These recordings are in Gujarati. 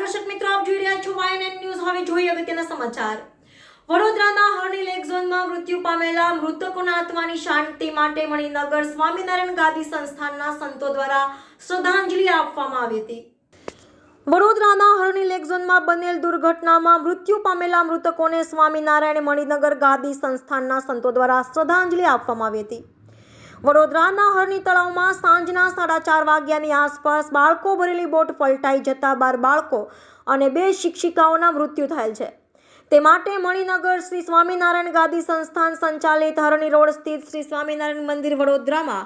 દર્શક મિત્રો, આપ જોઈ રહ્યા છો YNN ન્યૂઝ. હવે જોઈએ અગત્યના સમાચાર. વડોદરાના હરણી લેક ઝોનમાં મૃત્યુ પામેલા મૃતકોના આત્માની શાંતિ માટે મણિનગર સ્વામિનારાયણ ગાદી સંસ્થાનના સંતો દ્વારા શ્રદ્ધાંજલિ આપવામાં આવી હતી. વડોદરાના હરણી લેક ઝોનમાં બનેલ દુર્ઘટનામાં મૃત્યુ પામેલા મૃતકોને સ્વામિનારાયણ મણિનગર ગાદી સંસ્થાનના સંતો દ્વારા શ્રદ્ધાંજલિ આપવામાં આવી હતી. વડોદરાના હરણી તળાવમાં સાંજના 4:30 વાગ્યાની આસપાસ બાળકો ભરેલી બોટ પલટાઈ જતા 12 બાળકો અને 2 શિક્ષિકાઓના મૃત્યુ થયેલ છે. તે માટે મણિનગર શ્રી સ્વામિનારાયણ ગાદી સંસ્થાન સંચાલિત હરણી રોડ સ્થિત શ્રી સ્વામિનારાયણ મંદિર વડોદરામાં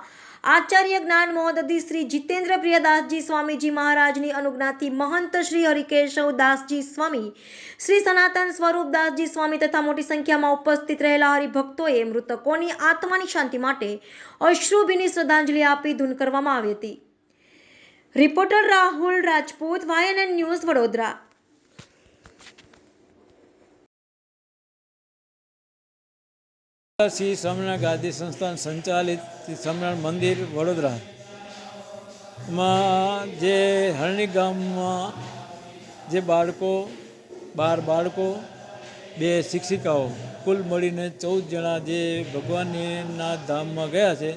આચાર્ય જ્ઞાન મહોદધિ શ્રી જીતેન્દ્ર પ્રિયદાસજી સ્વામીજી મહારાજની અનુજ્ઞાથી મહંત શ્રી હરિકેશવ દાસજી સ્વામી, શ્રી સનાતન સ્વરૂપદાસજી સ્વામી તથા મોટી સંખ્યામાં ઉપસ્થિત રહેલા હરિભક્તોએ મૃતકોની આત્માની શાંતિ માટે અશ્રુભીની શ્રદ્ધાંજલિ આપી ધૂન કરવામાં આવી હતી. Reporter Rahul Rajput, YNN news, Vadodara. Shri Swaminarayan ગાદી સંસ્થાન સંચાલિત શ્રી સ્વામિનારાયણ મંદિર વડોદરામાં જે હરણી ગામમાં જે બાળકો 12 બાળકો 2 શિક્ષિકાઓ કુલ મળીને 14 જણા જે ભગવાનના ધામમાં ગયા છે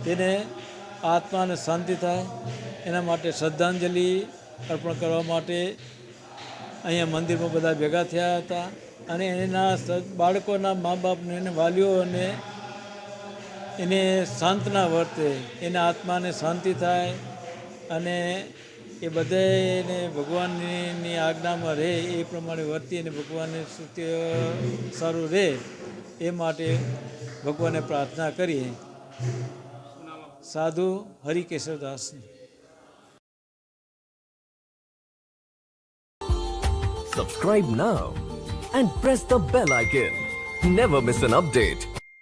તેને આત્માને શાંતિ થાય એના માટે શ્રદ્ધાંજલિ અર્પણ કરવા માટે અહીંયા મંદિરમાં બધા ભેગા થયા હતા અને એના બાળકોના મા બાપને એને વાલીઓને એને સાંત્વના વર્તે, એના આત્માને શાંતિ થાય અને એ બધાને ભગવાનની આજ્ઞામાં રહે એ પ્રમાણે વર્તી અને ભગવાનને સારું રહે એ માટે ભગવાનને પ્રાર્થના કરીએ. સાધુ હરિકેશવદાસ. Subscribe now and press the bell icon. Never miss an update.